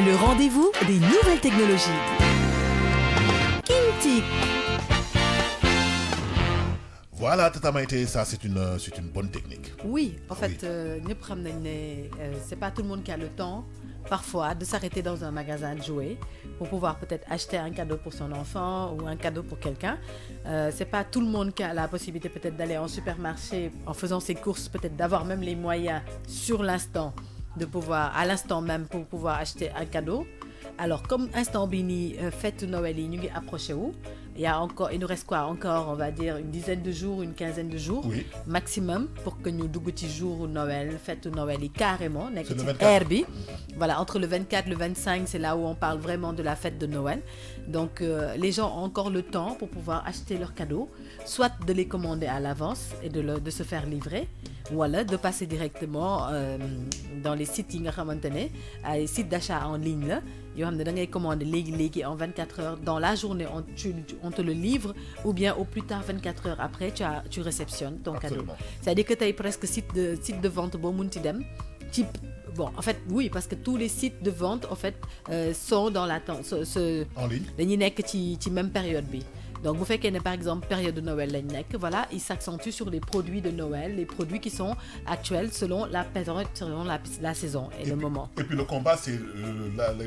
le rendez-vous des nouvelles technologies. Kintic. Voilà, Tata Maïté, ça c'est une bonne technique. Oui, en fait, c'est pas tout le monde qui a le temps, parfois, de s'arrêter dans un magasin de jouets pour pouvoir peut-être acheter un cadeau pour son enfant ou un cadeau pour quelqu'un. C'est pas tout le monde qui a la possibilité peut-être d'aller en supermarché en faisant ses courses, peut-être d'avoir même les moyens sur l'instant, de pouvoir, à l'instant même, pour pouvoir acheter un cadeau. Alors, comme instant bini, fête Noël, nous approché où il nous reste quoi encore, on va dire une dizaine de jours, une quinzaine de jours maximum pour que nous douguti jour Noël, fête Noël et carrément Herbie. Voilà, entre le 24 et le 25, c'est là où on parle vraiment de la fête de Noël. Donc les gens ont encore le temps pour pouvoir acheter leurs cadeaux, soit de les commander à l'avance et de se faire livrer, ou alors de passer directement dans les sites les sites d'achat en ligne là. Yoo xam ne da ngay commander léegi en 24 heures dans la journée on te le livre, ou bien au plus tard 24 heures après tu réceptionnes ton cadeau. C'est-à-dire que tu as presque site de vente boo munti dem type. Bon, en fait, oui, parce que tous les sites de vente, en fait, sont dans l'attente. En ligne. Dañuy nekk ci même période bi. Donc, vous faites qu'il y a par exemple période de Noël, voilà, ils s'accentuent sur les produits de Noël, les produits qui sont actuels selon la période, selon la saison et le moment. Et puis le combat, c'est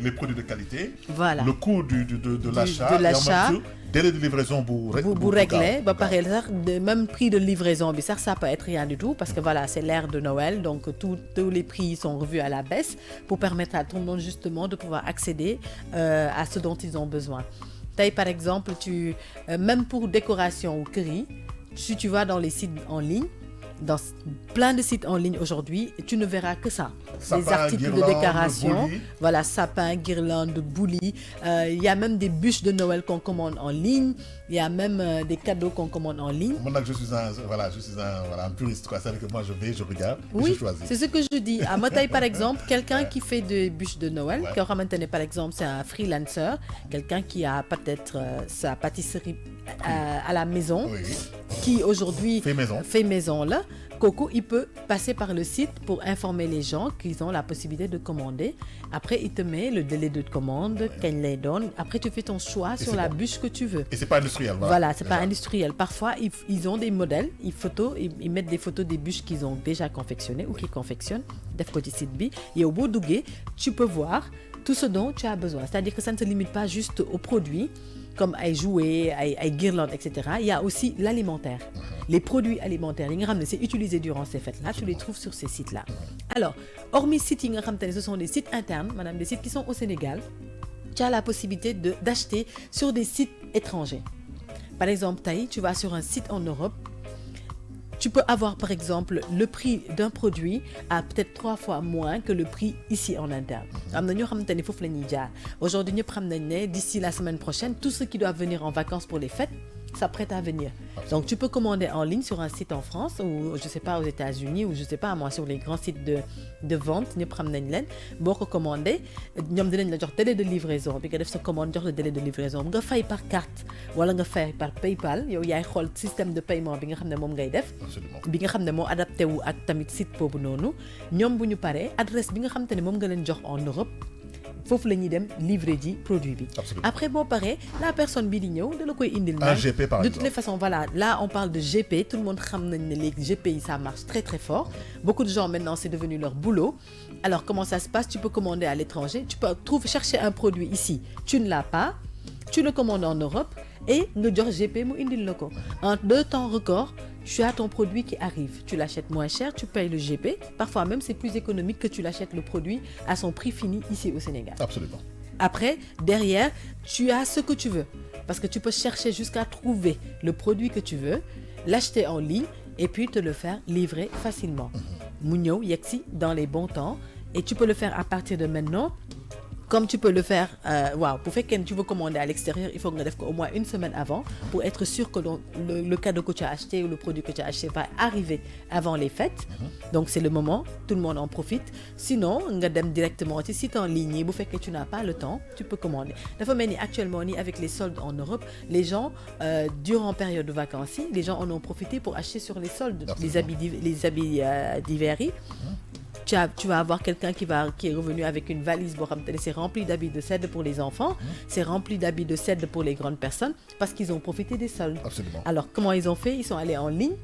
les produits de qualité, voilà. Le coût de l'achat, et en même temps, délai de livraison pour régler, pareil, même prix de livraison, ça peut être rien du tout, parce que voilà, c'est l'ère de Noël, donc tous les prix sont revus à la baisse pour permettre à tout le monde justement de pouvoir accéder à ce dont ils ont besoin. Par exemple, même pour décoration ou curry, si tu vas dans les sites en ligne, dans plein de sites en ligne aujourd'hui, tu ne verras que ça. Sapin, des articles guirlande, de décoration, boulis. Voilà, sapin, guirlande, boulis. Il y a même des bûches de Noël qu'on commande en ligne. Il y a même des cadeaux qu'on commande en ligne. Moi, je suis un puriste, quoi. C'est-à-dire que moi, je regarde, oui, et je choisis. C'est ce que je dis. À Motaï, par exemple, quelqu'un qui fait des bûches de Noël, qui aura maintenant, par exemple, c'est un freelancer, quelqu'un qui a peut-être sa pâtisserie à la maison, qui aujourd'hui fait maison là. Coco, il peut passer par le site pour informer les gens qu'ils ont la possibilité de commander. Après, il te met le délai de commande, qu'elle les donne. Après, tu fais ton choix sur la bûche que tu veux. Et c'est pas industriel, voilà. C'est pas industriel. Parfois, ils ont des modèles, ils mettent des photos des bûches qu'ils ont déjà confectionnées ou qu'ils confectionnent. Et au bout d'ougué, tu peux voir tout ce dont tu as besoin. C'est-à-dire que ça ne se limite pas juste aux produits, comme à jouets, à guirlandes, etc. Il y a aussi l'alimentaire. Les produits alimentaires, c'est utilisé durant ces fêtes-là, tu les trouves sur ces sites-là. Alors, hormis sites, ce sont des sites internes, madame, des sites qui sont au Sénégal, tu as la possibilité d'acheter sur des sites étrangers. Par exemple, tu vas sur un site en Europe, tu peux avoir par exemple le prix d'un produit à peut-être 3 fois moins que le prix ici en interne. Aujourd'hui, d'ici la semaine prochaine, tous ceux qui doivent venir en vacances pour les fêtes s'apprêtent à venir. Donc tu peux commander en ligne sur un site en France ou je sais pas aux États-Unis ou je sais pas moi sur les grands sites de vente, beaucoup commander, ñom dinañ la jox délai de livraison bi nga def sa commande jox le délai de livraison nga fay par carte wala nga fay par PayPal yow yaay xol système de paiement bi nga xamné mom ngay def bi nga xamné mo adapté wu ak tamit site bobu nonu ñom buñu paré adresse bi nga xamné mom nga leen jox en Europe fofu lañuy dem livrer ji produit bi. Après bon pareil, la personne bi di ñew da la koy indil un GP par exemple. De toutes les façons, voilà, là on parle de GP, tout le monde xam nañ ne les GPI ça marche très très fort. Beaucoup de gens maintenant c'est devenu leur boulot. Alors comment ça se passe? Tu peux commander à l'étranger, tu peux chercher un produit ici, tu ne l'as pas, tu le commandes en Europe et nga jox GP mu indil la ko. En 2 temps record, tu as ton produit qui arrive, tu l'achètes moins cher, tu payes le GP. Parfois même, c'est plus économique que tu l'achètes le produit à son prix fini ici au Sénégal. Absolument. Après, derrière, tu as ce que tu veux. Parce que tu peux chercher jusqu'à trouver le produit que tu veux, l'acheter en ligne et puis te le faire livrer facilement. Mounio, Yexi, dans les bons temps. Et tu peux le faire à partir de maintenant. Comme tu peux le faire, pour faire que tu veux commander à l'extérieur, il faut que tu le fasses au moins une semaine avant pour être sûr que le cadeau que tu as acheté ou le produit que tu as acheté va arriver avant les fêtes. Donc c'est le moment, tout le monde en profite. Sinon, tu vas directement, si tu es en ligne, pour faire que tu n'as pas le temps, tu peux commander. Actuellement, avec les soldes en Europe, les gens, durant période de vacances, les gens en ont profité pour acheter sur les soldes les habits d'hiver. tu vas avoir quelqu'un qui est revenu avec une valise, c'est rempli d'habits de cèdre pour les enfants, c'est rempli d'habits de cèdre pour les grandes personnes, parce qu'ils ont profité des soldes. Absolument. Alors, comment ils ont fait? Ils sont allés en ligne.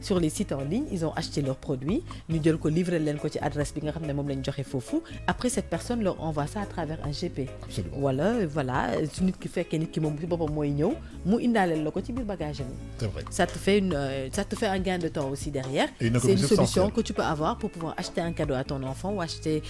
Sur les sites en ligne, ils ont acheté leurs produits, ñu jël ko livrer leen ko ci adresse bi nga xam ne moom lañ joxe foofu. Après, cette personne leur envoie ça à travers un GP. Absolument. Voilà su nit ki fekkee nit ki moom ci boppam mooy ñëw mu indaaleel la ko ci biir bagage bi. C'est vrai. Ça te fait un gain de temps aussi derrière. Et une c'est une économie solution substantielle que tu peux avoir pour pouvoir acheter un cadeau à ton enfant ou acheter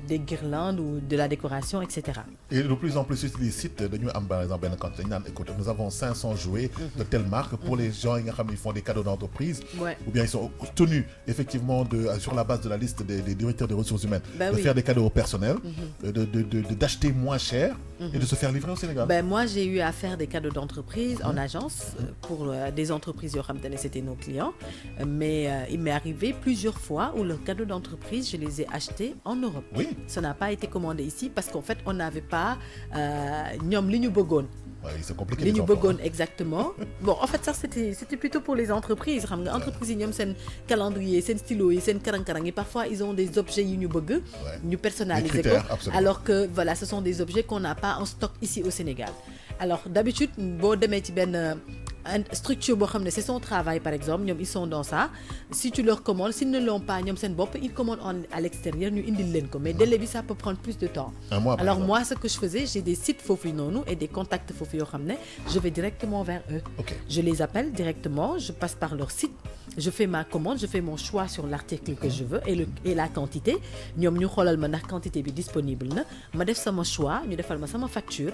des guirlandes ou de la décoration, etc. Et de plus en plus sur les sites dañu am par exemple quand écoute, nous avons 500 jouets de telle marque pour les gens qui font des cadeaux d'entreprise, Ouais. ou bien ils sont tenus effectivement sur la base de la liste des directeurs des ressources humaines de Oui. faire des cadeaux au personnel, d'acheter moins cher et de se faire livrer au Sénégal. Moi, j'ai eu à faire des cadeaux d'entreprise en agence pour des entreprises, c'était nos clients. Mais il m'est arrivé plusieurs fois où leurs cadeaux d'entreprise, je les ai achetés en Europe. Oui. Ça n'a pas été commandé ici parce qu'en fait, on n'avait pas ñoom li ñu bëggoon. Ouais, c'est compliqué. li les ñu enfants, bëggoon exactement. Bon, en fait, ça c'était plutôt pour les entreprises. Xam nga entreprises yi ñoom seen calendrier, seen stylo yi, seen karang-karang yi, parfois ils ont des objets yu ñu bëgg, ñu personnaliser Des ko. critères, absolument. Alors que voilà, ce sont des objets qu'on n'a pas en stock ici au Sénégal. Alors d'habitude, boo demee ci benn structure boo xam ne c'est son travail par exemple, ñoom ils sont dans ça. Si tu leur commandes, s'ils ne l'ont pas ñoom seen bopp, ils commandent à l'extérieur, ñu indil leen ko. Mais délai bi ça peut prendre plus de temps. Un mois, par Alors exemple. moi, ce que je faisais, j'ai des sites foofu noonu et des contacts foofu yoo xam ne je vais directement vers eux. Ok. Je les appelle directement, je passe par leur site, je fais ma commande, je fais mon choix sur l'article que je veux et la quantité. ñoom ñu xoolal ma ndax quantité bi disponible na, ma def sama choix, ñu defal ma sama facture,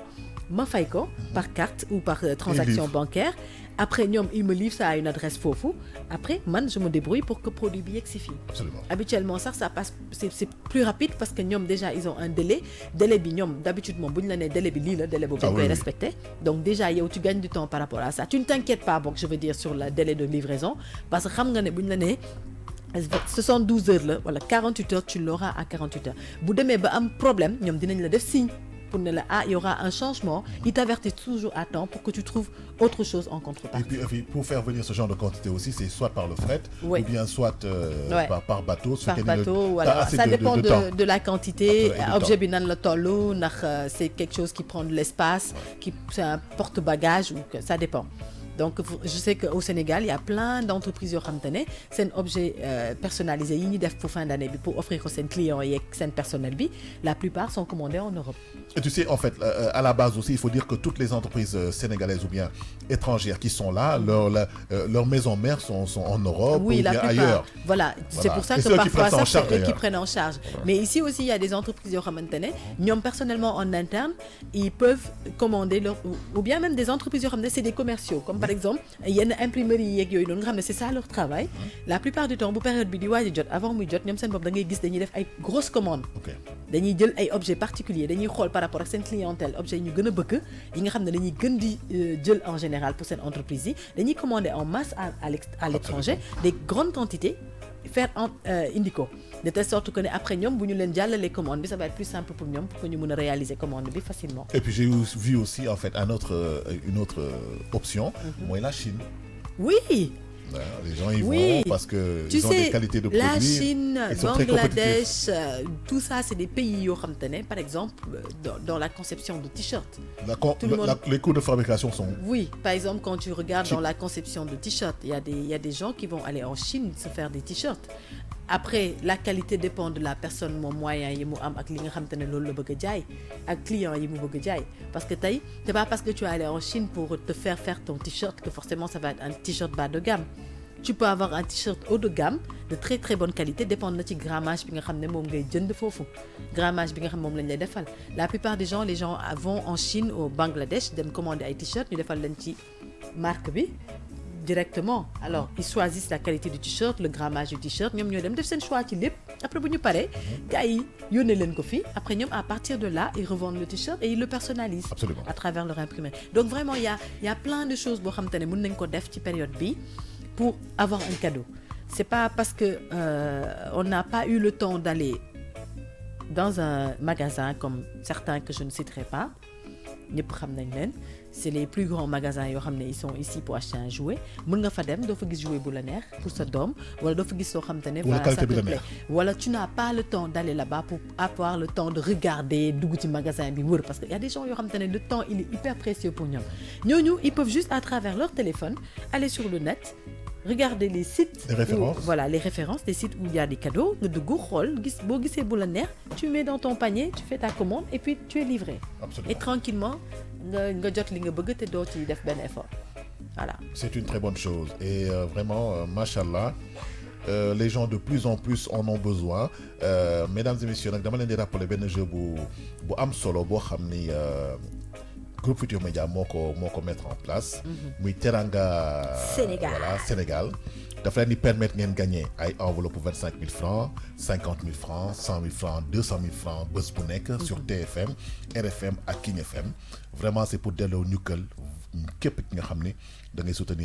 ma fay ko par carte ou par transaction livre. bancaire. Après, ñoom, ils me livrent ça à une adresse foofu. Après, man, je me débrouille pour que le produit bi yegg si fii. Absolument. Habituellement, ça passe, c'est plus rapide parce que ñoom déjà ils ont un délai. Délai bi ñoom d'habitude moom bu ñu la nee délai bi lii la délai boobu dañ koy respecter. Donc déjà yow tu gagnes du temps par rapport à ça. Tu ne t'inquiètes pas donc je veux dire sur le délai de livraison parce que xam nga ne bu ñu la nee 72 heures la wala 48 heures tu l'auras à 48 heures. Bu demee ba am problème ñoom dinañ la def signe pour ne la il y aura un changement. Ils t'avertissent toujours à temps pour que tu trouves autre chose en contrepartie. Et puis pour faire venir ce genre de quantité aussi, c'est soit par le fret, Oui. ou bien soit Ouais. par bateau. Par bateau, voilà. Ça dépend de la quantité. Et de Objet temps. bi nan la tollu, ndax c'est quelque chose qui prend de l'espace, c'est un porte-bagages ou que ça dépend. Donc je sais qu'au Sénégal il y a plein d'entreprises yoo xamante ne seen objet personnalisé yi ñuy def pour fin d'année bi pour offrir ko seen clients yeeg seen personnel bi, la plupart sont commandés en Europe. Et tu sais, en fait, à la base aussi, il faut dire que toutes les entreprises sénégalaises ou bien étrangères qui sont là, leurs maisons mères sont en Europe Oui, ou la bien plupart. ailleurs. Voilà, c'est pour ça Et que c'est eux qui parfois prennent ça en charge, c'est eux qui d'ailleurs. prennent en charge. Mais ici aussi, il y a des entreprises yoo xamante ne ñoom personnellement en interne, ils peuvent commander ou bien même des entreprises yoo xam ne c'est des commerciaux, comme par exemple yenn imprimerie yeeg yooyu noonu nga xam ne c'est ça leur travail. La plupart du temps bu période bi di waaj a jot avant muy jot ñoom seen bopp da ngay gis dañuy def ay grosses commandes. Ok. Dañuy jël ay objets particuliers dañuy xool par rapport ak seen clientèle objets yi ñu gën a bëgg yi nga xam ne dañuy gën di jël en général pour seen entreprise yi dañuy commander en masse à l'étranger des grandes quantités faire indi ko de telle sorte que ne après ñoom bu ñu leen jàllalee commande bi ça va être plus simple pour ñoom pour que ñu mën a réaliser commande bi facilement. Et puis j'ai vu aussi en fait une autre option, moi la Chine. Oui. Les gens y Oui. vont parce que Tu ils ont sais, des qualités de produits. la Chine, ils sont très compétitifs. Bangladesh, tout ça, c'est des pays yoo xam te ne, par exemple, dans la conception de t-shirts. Tout le monde- Les coûts de fabrication sont Oui, par exemple, quand tu regardes Cheap. dans la conception de t-shirts, il y a des gens qui vont aller en Chine se faire des t-shirts. Après, la qualité dépend de la personne, mon moyen yi mu am ak li nga xam te ne loolu la bëgg a jaay ak client yi mu bëgg a jaay. Parce que tey, c'est pas parce que tu es allé en Chine pour te faire ton t-shirt que forcément ça va être un t-shirt bas de gamme. Tu peux avoir un t-shirt haut de gamme de très très bonne qualité dépend na ci grammage bi nga xam ne moom ngay jënd foofu grammage bi nga xam moom lañ lay defal. La plupart des gens vont en Chine au Bangladesh dem commander ay t-shirt ñu defal leen ci marque bi directement. Alors ils choisissent la qualité du t-shirt, le grammage du t-shirt, ñoom ñoo dem def seen choix ci lépp. Après bu ñu paree gars yi yónnee leen ko fii après ñoom à partir de là ils revendent le t-shirt et ils le personnalisent. Absolument. À travers leur imprimerie. Donc vraiment il y a plein de choses boo xam te ne mën nañ ko def ci période bi pour avoir un cadeau. C'est pas parce que on n'a pas eu le temps d'aller dans un magasin comme certains que je ne citerai pas ñëpp xam nañ leen c'est les plus grands magasins yoo xam ne ils sont ici pour acheter un jouet mën nga fa dem doo fa gis jouet bu la neex pour sa doom wala doo fa gis soo xam te ne voilà ça te plaît wala tu n'as pas le temps d'aller là-bas pour avoir le temps de regarder dugg ci magasin bi wër parce que y a des gens yoo xam te ne le temps il est hyper précieux pour ñooñu ils peuvent juste à travers leur téléphone aller sur le net regarder les sites voilà les références des sites où il y a des cadeaux nga dugg xool gis boo gisee bu la neex tu mets dans ton panier tu fais ta commande et puis tu es livré. Absolument. Et tranquillement nga jot li nga bëgg te doo ci def benn effort voilà. C'est une très bonne chose et vraiment machallah les gens de plus en plus en ont besoin mesdames et messieurs nag dama leen di rappeler benn jeu bu am solo boo xam ni Groupe Futurs Médias moo ko mettre en place. muy Teranga Sénégal voilà Sénégal dafa leen di permettre ngeen gagner ay enveloppe 25 000 francs 50 000 francs 100 000 francs 200 000 francs bés bu nekk sur TFM RFM ak King FM vraiment c'est pour delloo njukkal képp ki nga xam ni da ngay soutenir